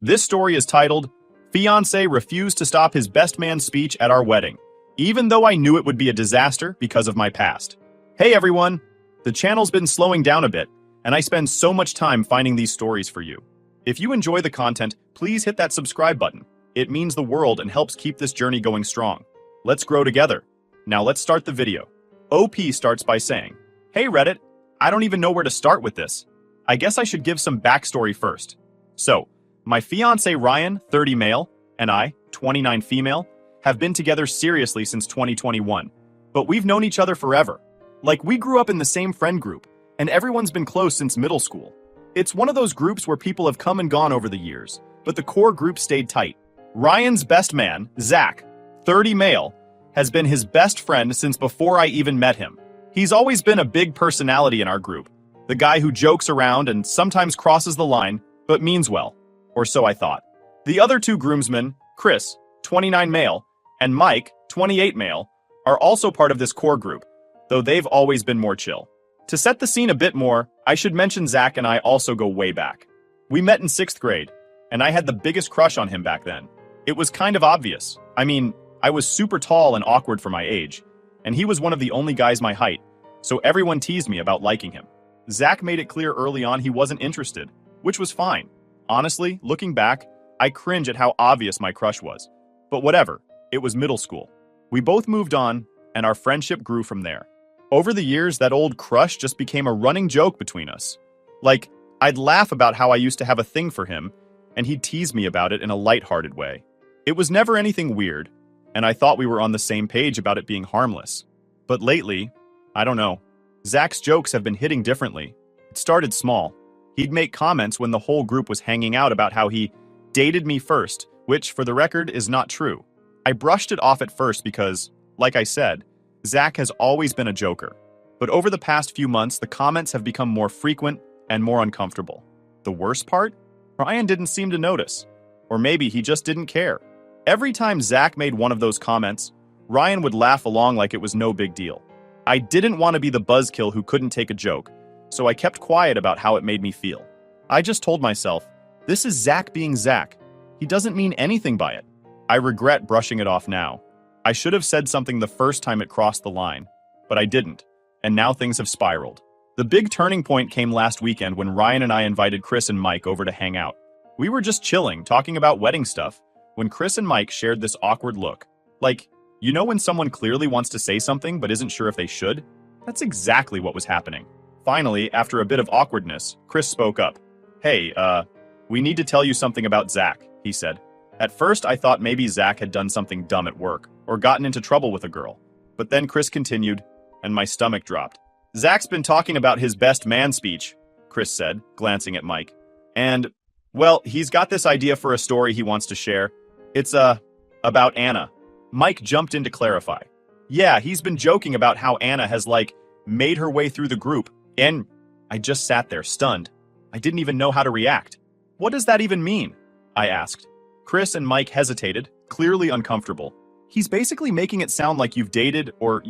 This story is titled, Fiancé refused to stop his best man speech at our wedding, even though I knew it would be a disaster because of my past. Hey everyone! The channel's been slowing down a bit, and I spend so much time finding these stories for you. If you enjoy the content, please hit that subscribe button. It means the world and helps keep this journey going strong. Let's grow together. Now let's start the video. OP starts by saying, Hey Reddit, I don't even know where to start with this. I guess I should give some backstory first. So, my fiancé Ryan, 30 male, and I, 29 female, have been together seriously since 2021. But we've known each other forever. Like, we grew up in the same friend group, and everyone's been close since middle school. It's one of those groups where people have come and gone over the years, but the core group stayed tight. Ryan's best man, Zach, 30 male, has been his best friend since before I even met him. He's always been a big personality in our group, the guy who jokes around and sometimes crosses the line, but means well, or so I thought. The other two groomsmen, Chris, 29 male, and Mike, 28 male, are also part of this core group, though they've always been more chill. To set the scene a bit more, I should mention Zach and I also go way back. We met in 6th grade, and I had the biggest crush on him back then. It was kind of obvious. I mean, I was super tall and awkward for my age, and he was one of the only guys my height, so everyone teased me about liking him. Zach made it clear early on he wasn't interested, which was fine. Honestly, looking back, I cringe at how obvious my crush was. But whatever, it was middle school. We both moved on, and our friendship grew from there. Over the years, that old crush just became a running joke between us. Like, I'd laugh about how I used to have a thing for him, and he'd tease me about it in a lighthearted way. It was never anything weird, and I thought we were on the same page about it being harmless. But lately, I don't know. Zach's jokes have been hitting differently. It started small. He'd make comments when the whole group was hanging out about how he dated me first, which, for the record, is not true. I brushed it off at first because, like I said, Zach has always been a joker. But over the past few months, the comments have become more frequent and more uncomfortable. The worst part? Ryan didn't seem to notice. Or maybe he just didn't care. Every time Zach made one of those comments, Ryan would laugh along like it was no big deal. I didn't want to be the buzzkill who couldn't take a joke, so I kept quiet about how it made me feel. I just told myself, this is Zach being Zach. He doesn't mean anything by it. I regret brushing it off now. I should have said something the first time it crossed the line, but I didn't, and now things have spiraled. The big turning point came last weekend when Ryan and I invited Chris and Mike over to hang out. We were just chilling, talking about wedding stuff, when Chris and Mike shared this awkward look. Like, you know when someone clearly wants to say something but isn't sure if they should? That's exactly what was happening. Finally, after a bit of awkwardness, Chris spoke up. Hey, we need to tell you something about Zach, he said. At first, I thought maybe Zach had done something dumb at work, or gotten into trouble with a girl. But then Chris continued, and my stomach dropped. Zach's been talking about his best man speech, Chris said, glancing at Mike. And, well, he's got this idea for a story he wants to share. It's, about Anna. Mike jumped in to clarify. Yeah, he's been joking about how Anna has, made her way through the group, and I just sat there, stunned. I didn't even know how to react. What does that even mean? I asked. Chris and Mike hesitated, clearly uncomfortable. He's basically making it sound like you've dated or,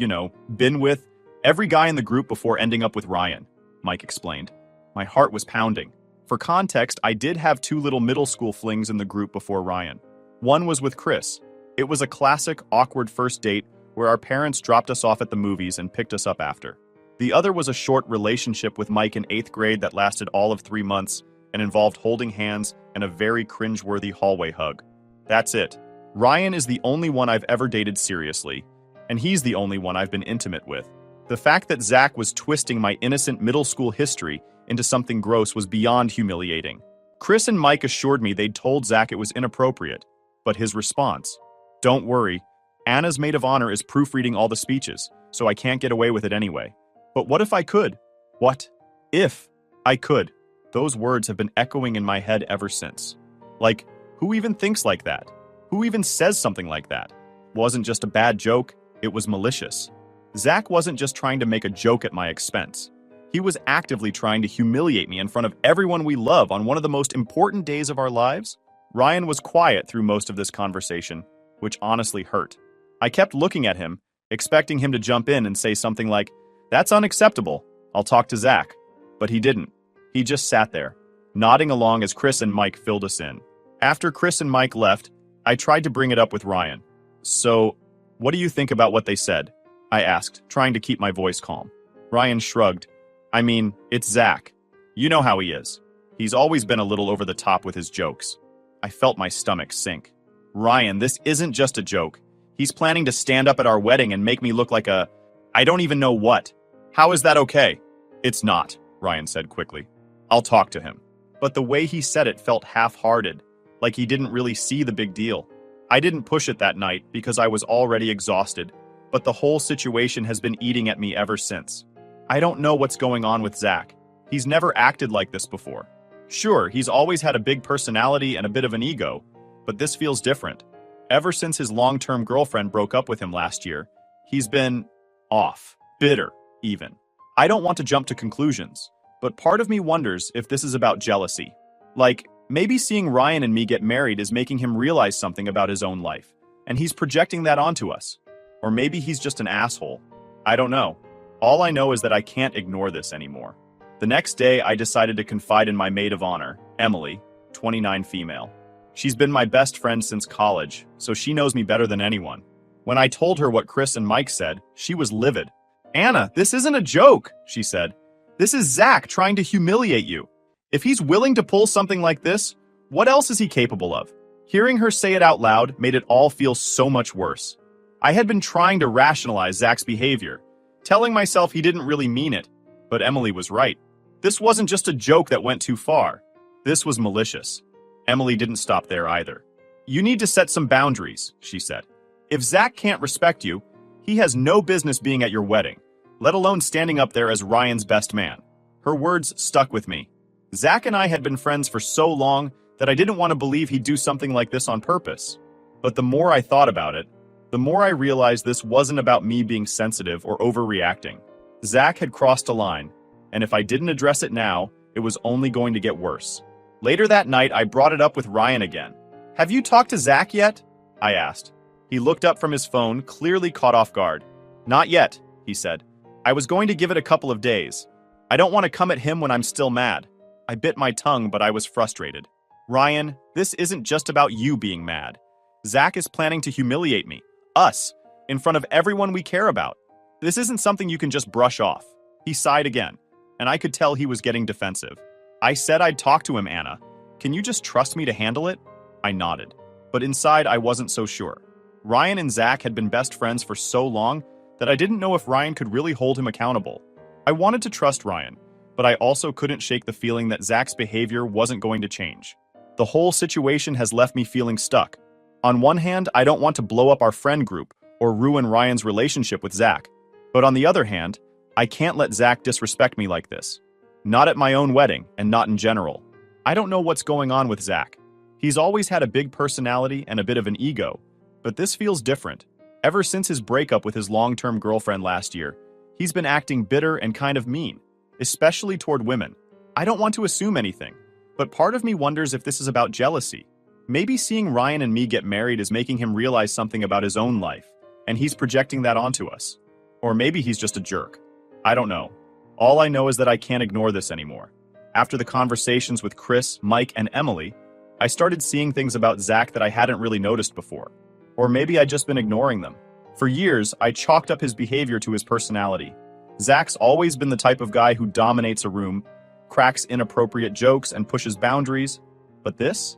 been with every guy in the group before ending up with Ryan, Mike explained. My heart was pounding. For context, I did have 2 little middle school flings in the group before Ryan. One was with Chris. It was a classic, awkward first date where our parents dropped us off at the movies and picked us up after. The other was a short relationship with Mike in 8th grade that lasted all of 3 months and involved holding hands and a very cringeworthy hallway hug. That's it. Ryan is the only one I've ever dated seriously, and he's the only one I've been intimate with. The fact that Zach was twisting my innocent middle school history into something gross was beyond humiliating. Chris and Mike assured me they'd told Zach it was inappropriate, but his response, "Don't worry, Anna's maid of honor is proofreading all the speeches, so I can't get away with it anyway. But what if I could? What if I could?" Those words have been echoing in my head ever since. Like, who even thinks like that? Who even says something like that? Wasn't just a bad joke, it was malicious. Zach wasn't just trying to make a joke at my expense. He was actively trying to humiliate me in front of everyone we love on one of the most important days of our lives. Ryan was quiet through most of this conversation, which honestly hurt. I kept looking at him, expecting him to jump in and say something like, "That's unacceptable, I'll talk to Zach." But he didn't. He just sat there, nodding along as Chris and Mike filled us in. After Chris and Mike left, I tried to bring it up with Ryan. So, what do you think about what they said? I asked, trying to keep my voice calm. Ryan shrugged. I mean, it's Zach. You know how he is. He's always been a little over the top with his jokes. I felt my stomach sink. Ryan, this isn't just a joke. He's planning to stand up at our wedding and make me look like I don't even know what. How is that okay? It's not, Ryan said quickly. I'll talk to him. But the way he said it felt half-hearted, like he didn't really see the big deal. I didn't push it that night because I was already exhausted, but the whole situation has been eating at me ever since. I don't know what's going on with Zach. He's never acted like this before. Sure, he's always had a big personality and a bit of an ego, but this feels different. Ever since his long-term girlfriend broke up with him last year, he's been off, bitter, even. I don't want to jump to conclusions, but part of me wonders if this is about jealousy. Like, maybe seeing Ryan and me get married is making him realize something about his own life, and he's projecting that onto us. Or maybe he's just an asshole. I don't know. All I know is that I can't ignore this anymore. The next day, I decided to confide in my maid of honor, Emily, 29 female. She's been my best friend since college, so she knows me better than anyone. When I told her what Chris and Mike said, she was livid. Anna, this isn't a joke, she said. This is Zach trying to humiliate you. If he's willing to pull something like this, what else is he capable of? Hearing her say it out loud made it all feel so much worse. I had been trying to rationalize Zach's behavior, telling myself he didn't really mean it, but Emily was right. This wasn't just a joke that went too far. This was malicious. Emily didn't stop there either. You need to set some boundaries, she said. If Zach can't respect you, he has no business being at your wedding, let alone standing up there as Ryan's best man. Her words stuck with me. Zach and I had been friends for so long that I didn't want to believe he'd do something like this on purpose. But the more I thought about it, the more I realized this wasn't about me being sensitive or overreacting. Zach had crossed a line, and if I didn't address it now, it was only going to get worse. Later that night, I brought it up with Ryan again. Have you talked to Zach yet? I asked. He looked up from his phone, clearly caught off guard. Not yet, he said. I was going to give it a couple of days. I don't want to come at him when I'm still mad. I bit my tongue, but I was frustrated. Ryan, this isn't just about you being mad. Zach is planning to humiliate me, us, in front of everyone we care about. This isn't something you can just brush off. He sighed again, and I could tell he was getting defensive. I said I'd talk to him, Anna. Can you just trust me to handle it? I nodded, but inside I wasn't so sure. Ryan and Zach had been best friends for so long that I didn't know if Ryan could really hold him accountable. I wanted to trust Ryan, but I also couldn't shake the feeling that Zach's behavior wasn't going to change. The whole situation has left me feeling stuck. On one hand, I don't want to blow up our friend group or ruin Ryan's relationship with Zach. But on the other hand, I can't let Zach disrespect me like this. Not at my own wedding, and not in general. I don't know what's going on with Zach. He's always had a big personality and a bit of an ego, but this feels different. Ever since his breakup with his long-term girlfriend last year, he's been acting bitter and kind of mean, especially toward women. I don't want to assume anything, but part of me wonders if this is about jealousy. Maybe seeing Ryan and me get married is making him realize something about his own life, and he's projecting that onto us. Or maybe he's just a jerk. I don't know. All I know is that I can't ignore this anymore. After the conversations with Chris, Mike, and Emily, I started seeing things about Zach that I hadn't really noticed before. Or maybe I'd just been ignoring them. For years, I chalked up his behavior to his personality. Zach's always been the type of guy who dominates a room, cracks inappropriate jokes, and pushes boundaries. But this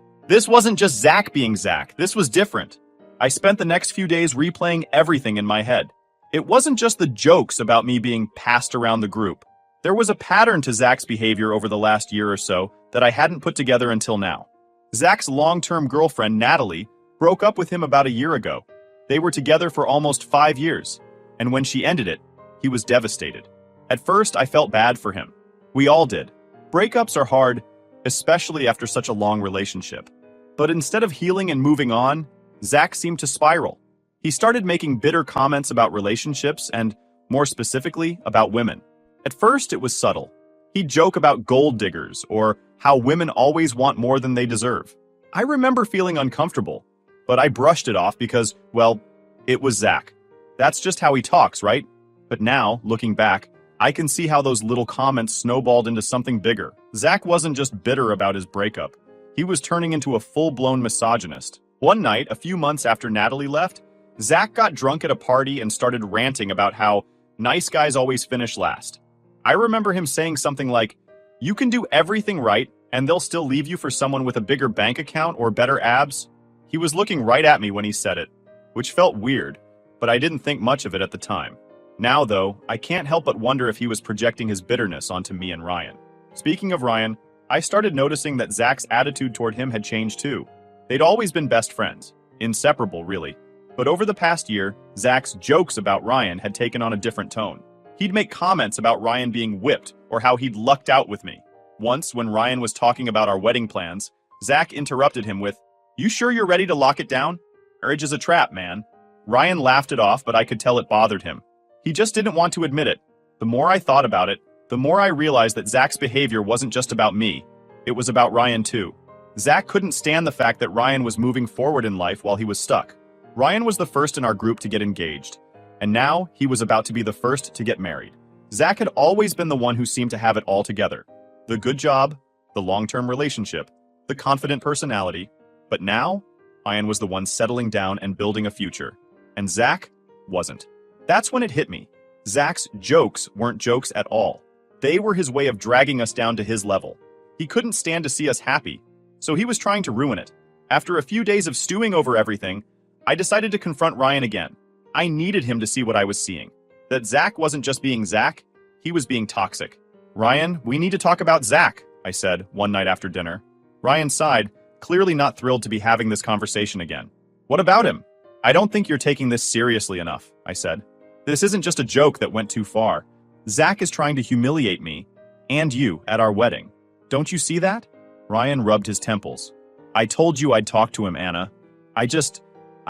wasn't just Zach being Zach. This was different. I spent the next few days replaying everything in my head. It wasn't just the jokes about me being passed around the group. There was a pattern to Zach's behavior over the last year or so that I hadn't put together until now. Zach's long-term girlfriend, Natalie, broke up with him about a year ago. They were together for almost 5 years, and when she ended it, he was devastated. At first, I felt bad for him. We all did. Breakups are hard, especially after such a long relationship. But instead of healing and moving on, Zach seemed to spiral. He started making bitter comments about relationships and, more specifically, about women. At first, it was subtle. He'd joke about gold diggers or how women always want more than they deserve. I remember feeling uncomfortable, but I brushed it off because, well, it was Zach. That's just how he talks, right? But now, looking back, I can see how those little comments snowballed into something bigger. Zach wasn't just bitter about his breakup. He was turning into a full-blown misogynist. One night, a few months after Natalie left, Zach got drunk at a party and started ranting about how nice guys always finish last. I remember him saying something like, "You can do everything right, and they'll still leave you for someone with a bigger bank account or better abs." He was looking right at me when he said it, which felt weird, but I didn't think much of it at the time. Now, though, I can't help but wonder if he was projecting his bitterness onto me and Ryan. Speaking of Ryan, I started noticing that Zach's attitude toward him had changed too. They'd always been best friends, inseparable really. But over the past year, Zach's jokes about Ryan had taken on a different tone. He'd make comments about Ryan being whipped or how he'd lucked out with me. Once, when Ryan was talking about our wedding plans, Zach interrupted him with, "You sure you're ready to lock it down? Marriage is a trap, man." Ryan laughed it off, but I could tell it bothered him. He just didn't want to admit it. The more I thought about it, the more I realized that Zach's behavior wasn't just about me. It was about Ryan too. Zach couldn't stand the fact that Ryan was moving forward in life while he was stuck. Ryan was the first in our group to get engaged, and now he was about to be the first to get married. Zach had always been the one who seemed to have it all together. The good job, the long-term relationship, the confident personality. But now, Ryan was the one settling down and building a future, and Zach wasn't. That's when it hit me. Zach's jokes weren't jokes at all. They were his way of dragging us down to his level. He couldn't stand to see us happy, so he was trying to ruin it. After a few days of stewing over everything, I decided to confront Ryan again. I needed him to see what I was seeing. That Zach wasn't just being Zach, he was being toxic. "Ryan, we need to talk about Zach," I said one night after dinner. Ryan sighed, clearly not thrilled to be having this conversation again. "What about him?" "I don't think you're taking this seriously enough," I said. "This isn't just a joke that went too far. Zach is trying to humiliate me and you at our wedding. Don't you see that?" Ryan rubbed his temples. "I told you I'd talk to him, Anna. I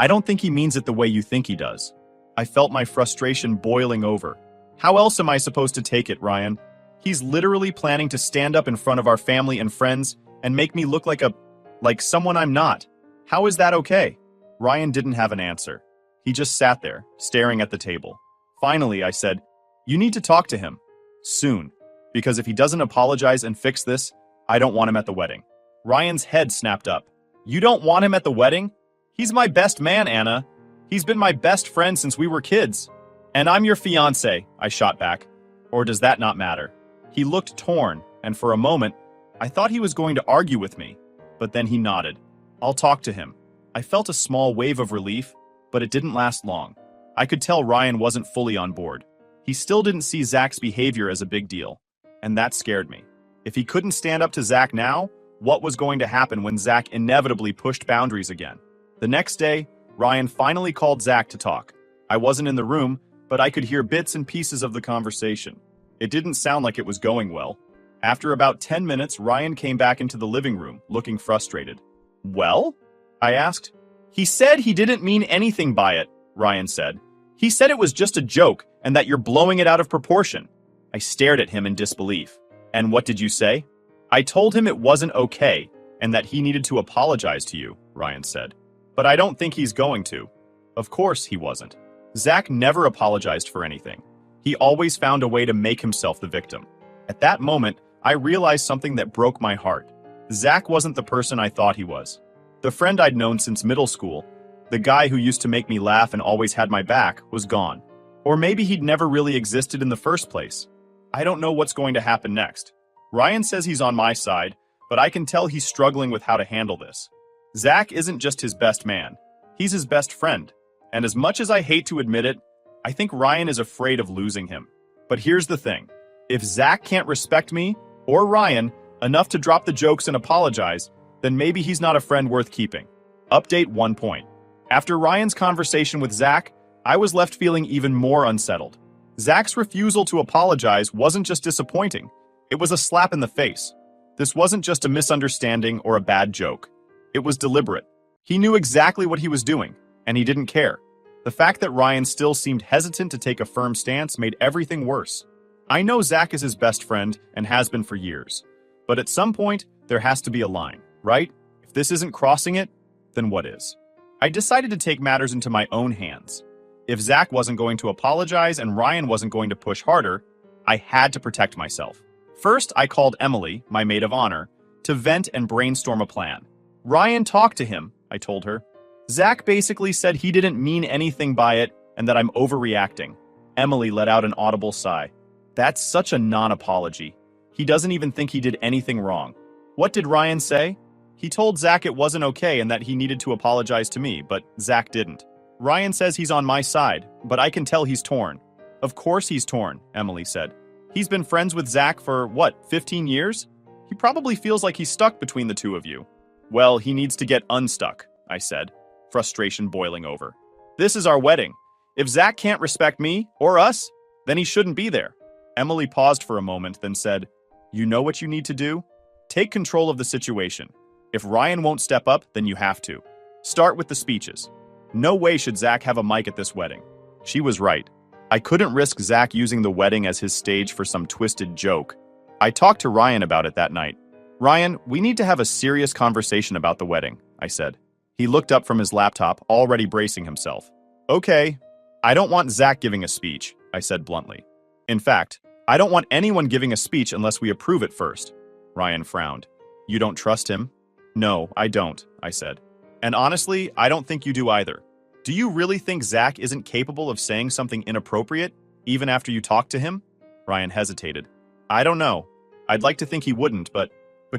don't think he means it the way you think he does." I felt my frustration boiling over. How else am I supposed to take it, Ryan? He's literally planning to stand up in front of our family and friends and make me look like someone I'm not. How is that okay? Ryan didn't have an answer. He just sat there, staring at the table. Finally, I said, "You need to talk to him. Soon. Because if he doesn't apologize and fix this, I don't want him at the wedding." Ryan's head snapped up. "You don't want him at the wedding? He's my best man, Anna. He's been my best friend since we were kids. And I'm your fiancé," I shot back. "Or does that not matter?" He looked torn, and for a moment, I thought he was going to argue with me. But then he nodded. "I'll talk to him." I felt a small wave of relief, but it didn't last long. I could tell Ryan wasn't fully on board. He still didn't see Zach's behavior as a big deal, and that scared me. If he couldn't stand up to Zach now, what was going to happen when Zach inevitably pushed boundaries again? The next day, Ryan finally called Zach to talk. I wasn't in the room, but I could hear bits and pieces of the conversation. It didn't sound like it was going well. After about 10 minutes, Ryan came back into the living room, looking frustrated. "Well?" I asked. "He said he didn't mean anything by it," Ryan said. "He said it was just a joke and that you're blowing it out of proportion." I stared at him in disbelief. "And what did you say?" "I told him it wasn't okay and that he needed to apologize to you," Ryan said. "But I don't think he's going to." Of course he wasn't. Zach never apologized for anything. He always found a way to make himself the victim. At that moment, I realized something that broke my heart. Zach wasn't the person I thought he was. The friend I'd known since middle school, the guy who used to make me laugh and always had my back, was gone. Or maybe he'd never really existed in the first place. I don't know what's going to happen next. Ryan says he's on my side, but I can tell he's struggling with how to handle this. Zach isn't just his best man. He's his best friend. And as much as I hate to admit it, I think Ryan is afraid of losing him. But here's the thing. If Zach can't respect me, or Ryan, enough to drop the jokes and apologize, then maybe he's not a friend worth keeping. Update 1 point. After Ryan's conversation with Zach, I was left feeling even more unsettled. Zach's refusal to apologize wasn't just disappointing. It was a slap in the face. This wasn't just a misunderstanding or a bad joke. It was deliberate. He knew exactly what he was doing, and he didn't care. The fact that Ryan still seemed hesitant to take a firm stance made everything worse. I know Zach is his best friend and has been for years. But at some point, there has to be a line, right? If this isn't crossing it, then what is? I decided to take matters into my own hands. If Zach wasn't going to apologize and Ryan wasn't going to push harder, I had to protect myself. First, I called Emily, my maid of honor, to vent and brainstorm a plan. Ryan talked to him, I told her. Zach basically said he didn't mean anything by it and that I'm overreacting. Emily let out an audible sigh. That's such a non-apology. He doesn't even think he did anything wrong. What did Ryan say? He told Zach it wasn't okay and that he needed to apologize to me, but Zach didn't. Ryan says he's on my side, but I can tell he's torn. Of course he's torn, Emily said. He's been friends with Zach for, 15 years? He probably feels like he's stuck between the two of you. Well, he needs to get unstuck, I said, frustration boiling over. This is our wedding. If Zach can't respect me or us, then he shouldn't be there. Emily paused for a moment, then said, You know what you need to do? Take control of the situation. If Ryan won't step up, then you have to. Start with the speeches. No way should Zach have a mic at this wedding. She was right. I couldn't risk Zach using the wedding as his stage for some twisted joke. I talked to Ryan about it that night. Ryan, we need to have a serious conversation about the wedding, I said. He looked up from his laptop, already bracing himself. Okay. I don't want Zach giving a speech, I said bluntly. In fact, I don't want anyone giving a speech unless we approve it first. Ryan frowned. You don't trust him? No, I don't, I said. And honestly, I don't think you do either. Do you really think Zach isn't capable of saying something inappropriate, even after you talk to him? Ryan hesitated. I don't know. I'd like to think he wouldn't, but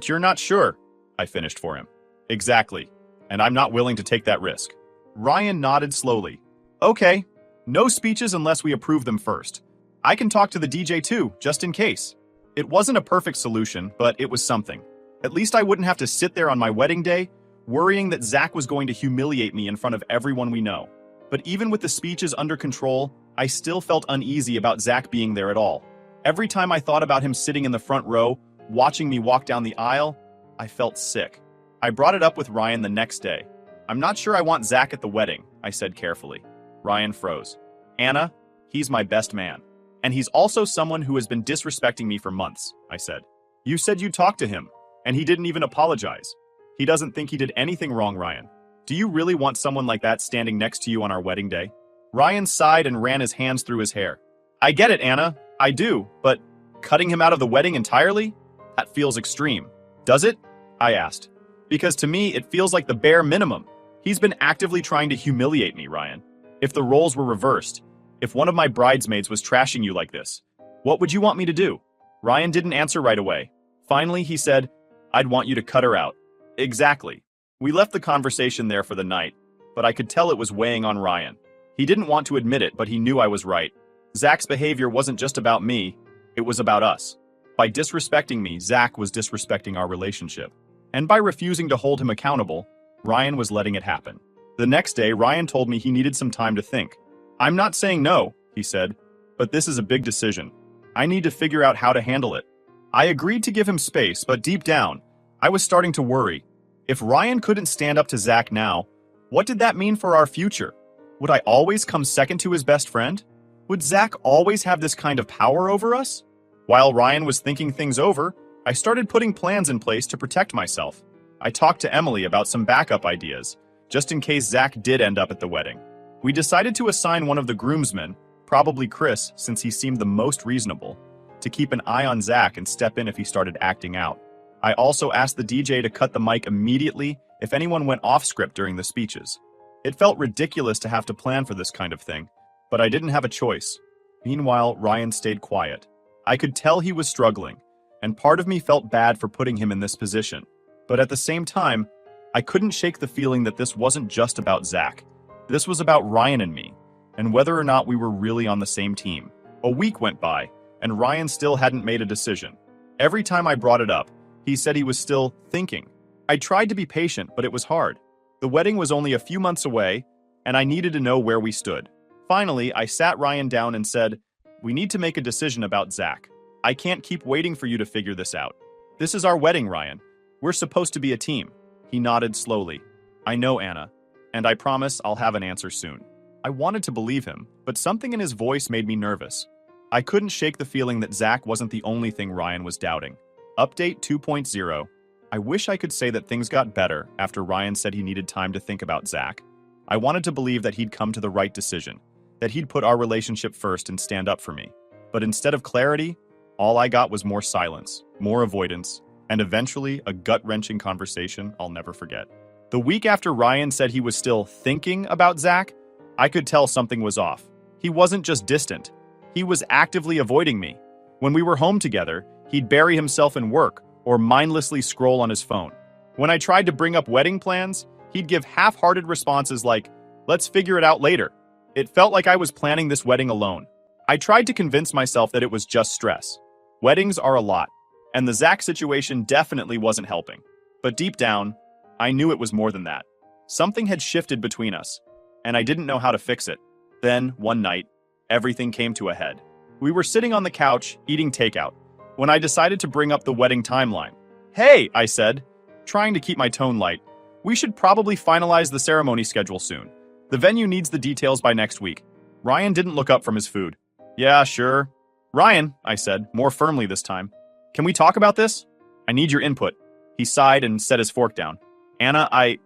you're not sure, I finished for him. Exactly. And I'm not willing to take that risk. Ryan nodded slowly. Okay. No speeches unless we approve them first. I can talk to the DJ too, just in case. It wasn't a perfect solution, but it was something. At least I wouldn't have to sit there on my wedding day, worrying that Zach was going to humiliate me in front of everyone we know. But even with the speeches under control, I still felt uneasy about Zach being there at all. Every time I thought about him sitting in the front row, watching me walk down the aisle, I felt sick. I brought it up with Ryan the next day. I'm not sure I want Zach at the wedding, I said carefully. Ryan froze. Anna, he's my best man. And he's also someone who has been disrespecting me for months, I said. You said you talked to him, and he didn't even apologize. He doesn't think he did anything wrong, Ryan. Do you really want someone like that standing next to you on our wedding day? Ryan sighed and ran his hands through his hair. I get it, Anna. I do, but cutting him out of the wedding entirely? That feels extreme. Does it? I asked. Because to me, it feels like the bare minimum. He's been actively trying to humiliate me, Ryan. If the roles were reversed, if one of my bridesmaids was trashing you like this, what would you want me to do? Ryan didn't answer right away. Finally, he said, I'd want you to cut her out. Exactly. We left the conversation there for the night, but I could tell it was weighing on Ryan. He didn't want to admit it, but he knew I was right. Zach's behavior wasn't just about me, it was about us. By disrespecting me, Zach was disrespecting our relationship. And by refusing to hold him accountable, Ryan was letting it happen. The next day, Ryan told me he needed some time to think. I'm not saying no, he said, but this is a big decision. I need to figure out how to handle it. I agreed to give him space, but deep down, I was starting to worry. If Ryan couldn't stand up to Zach now, what did that mean for our future? Would I always come second to his best friend? Would Zach always have this kind of power over us? While Ryan was thinking things over, I started putting plans in place to protect myself. I talked to Emily about some backup ideas, just in case Zach did end up at the wedding. We decided to assign one of the groomsmen, probably Chris, since he seemed the most reasonable, to keep an eye on Zach and step in if he started acting out. I also asked the DJ to cut the mic immediately if anyone went off script during the speeches. It felt ridiculous to have to plan for this kind of thing, but I didn't have a choice. Meanwhile, Ryan stayed quiet. I could tell he was struggling, and part of me felt bad for putting him in this position. But at the same time, I couldn't shake the feeling that this wasn't just about Zach. This was about Ryan and me, and whether or not we were really on the same team. A week went by, and Ryan still hadn't made a decision. Every time I brought it up, he said he was still thinking. I tried to be patient, but it was hard. The wedding was only a few months away, and I needed to know where we stood. Finally, I sat Ryan down and said, We need to make a decision about Zach. I can't keep waiting for you to figure this out. This is our wedding, Ryan. We're supposed to be a team. He nodded slowly. I know, Anna, and I promise I'll have an answer soon. I wanted to believe him, but something in his voice made me nervous. I couldn't shake the feeling that Zach wasn't the only thing Ryan was doubting. Update 2.0. I wish I could say that things got better after Ryan said he needed time to think about Zach. I wanted to believe that he'd come to the right decision, that he'd put our relationship first and stand up for me. But instead of clarity, all I got was more silence, more avoidance, and eventually a gut-wrenching conversation I'll never forget. The week after Ryan said he was still thinking about Zach, I could tell something was off. He wasn't just distant. He was actively avoiding me. When we were home together, he'd bury himself in work or mindlessly scroll on his phone. When I tried to bring up wedding plans, he'd give half-hearted responses like, "Let's figure it out later." It felt like I was planning this wedding alone. I tried to convince myself that it was just stress. Weddings are a lot, and the Zach situation definitely wasn't helping. But deep down, I knew it was more than that. Something had shifted between us, and I didn't know how to fix it. Then, one night, everything came to a head. We were sitting on the couch, eating takeout, when I decided to bring up the wedding timeline. "Hey," I said, trying to keep my tone light, "we should probably finalize the ceremony schedule soon. The venue needs the details by next week." Ryan didn't look up from his food. "Yeah, sure." "Ryan," I said, more firmly this time, "can we talk about this? I need your input." He sighed and set his fork down. "Anna, I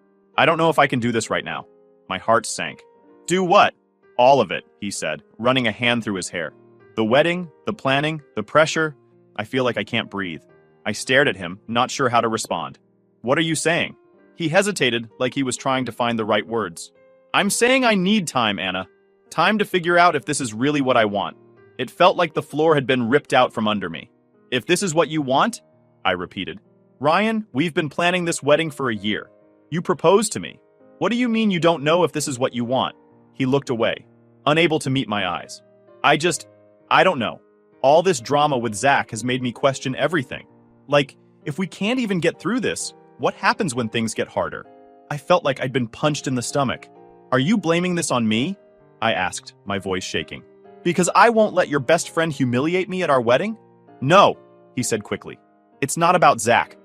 don't know if I can do this right now." My heart sank. "Do what?" "All of it," he said, running a hand through his hair. "The wedding, the planning, the pressure. I feel like I can't breathe." I stared at him, not sure how to respond. "What are you saying?" He hesitated, like he was trying to find the right words. "I'm saying I need time, Anna. Time to figure out if this is really what I want." It felt like the floor had been ripped out from under me. "If this is what you want?" I repeated. "Ryan, we've been planning this wedding for a year. You proposed to me. What do you mean you don't know if this is what you want?" He looked away, unable to meet my eyes. I don't know. All this drama with Zach has made me question everything. Like, if we can't even get through this, what happens when things get harder? I felt like I'd been punched in the stomach. "Are you blaming this on me?" I asked, my voice shaking. "Because I won't let your best friend humiliate me at our wedding?" "No," he said quickly. "It's not about Zach.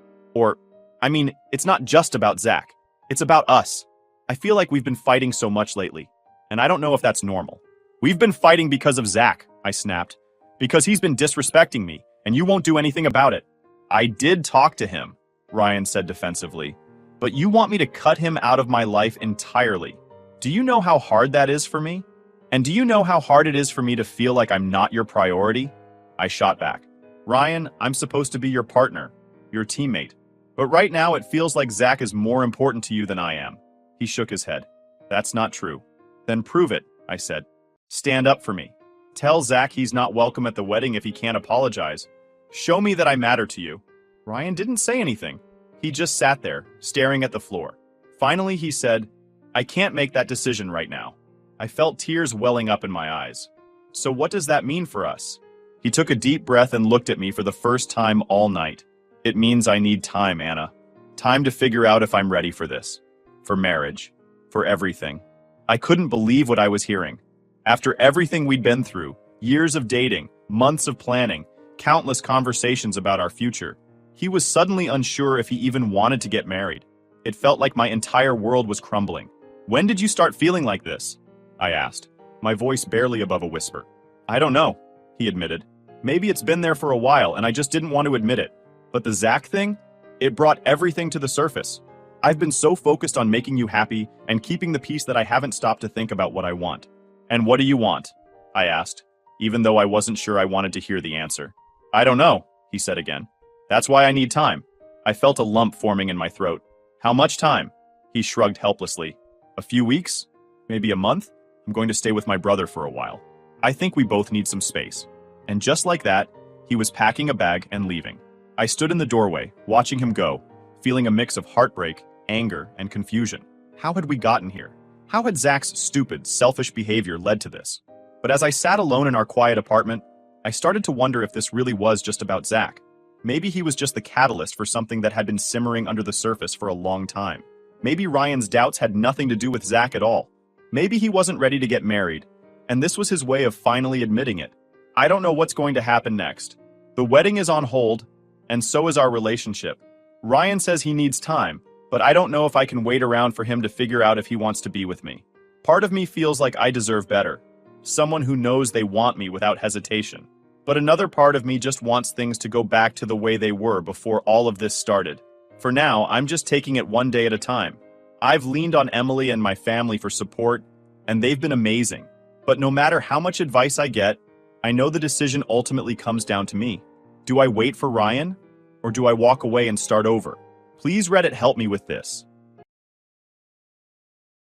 It's not just about Zach. It's about us. I feel like we've been fighting so much lately, and I don't know if that's normal." "We've been fighting because of Zach," I snapped. "Because he's been disrespecting me, and you won't do anything about it." "I did talk to him," Ryan said defensively. "But you want me to cut him out of my life entirely. Do you know how hard that is for me? And do you know how hard it is for me to feel like I'm not your priority?" I shot back. "Ryan, I'm supposed to be your partner, your teammate. But right now it feels like Zach is more important to you than I am." He shook his head. "That's not true." "Then prove it," I said. "Stand up for me. Tell Zach he's not welcome at the wedding if he can't apologize. Show me that I matter to you." Ryan didn't say anything. He just sat there, staring at the floor. Finally, he said, "I can't make that decision right now." I felt tears welling up in my eyes. "So what does that mean for us?" He took a deep breath and looked at me for the first time all night. "It means I need time, Anna. Time to figure out if I'm ready for this. For marriage. For everything." I couldn't believe what I was hearing. After everything we'd been through, years of dating, months of planning, countless conversations about our future, he was suddenly unsure if he even wanted to get married. It felt like my entire world was crumbling. "When did you start feeling like this?" I asked, my voice barely above a whisper. "I don't know," he admitted. "Maybe it's been there for a while and I just didn't want to admit it. But the Zach thing? It brought everything to the surface. I've been so focused on making you happy and keeping the peace that I haven't stopped to think about what I want." "And what do you want?" I asked, even though I wasn't sure I wanted to hear the answer. "I don't know," he said again. "That's why I need time." I felt a lump forming in my throat. "How much time?" He shrugged helplessly. "A few weeks? Maybe a month? I'm going to stay with my brother for a while. I think we both need some space." And just like that, he was packing a bag and leaving. I stood in the doorway, watching him go, feeling a mix of heartbreak, anger, and confusion. How had we gotten here? How had Zach's stupid, selfish behavior led to this? But as I sat alone in our quiet apartment, I started to wonder if this really was just about Zach. Maybe he was just the catalyst for something that had been simmering under the surface for a long time. Maybe Ryan's doubts had nothing to do with Zach at all. Maybe he wasn't ready to get married, and this was his way of finally admitting it. I don't know what's going to happen next. The wedding is on hold, and so is our relationship. Ryan says he needs time, but I don't know if I can wait around for him to figure out if he wants to be with me. Part of me feels like I deserve better. Someone who knows they want me without hesitation. But another part of me just wants things to go back to the way they were before all of this started. For now, I'm just taking it one day at a time. I've leaned on Emily and my family for support, and they've been amazing. But no matter how much advice I get, I know the decision ultimately comes down to me. Do I wait for Ryan? or do I walk away and start over? Please Reddit help me with this.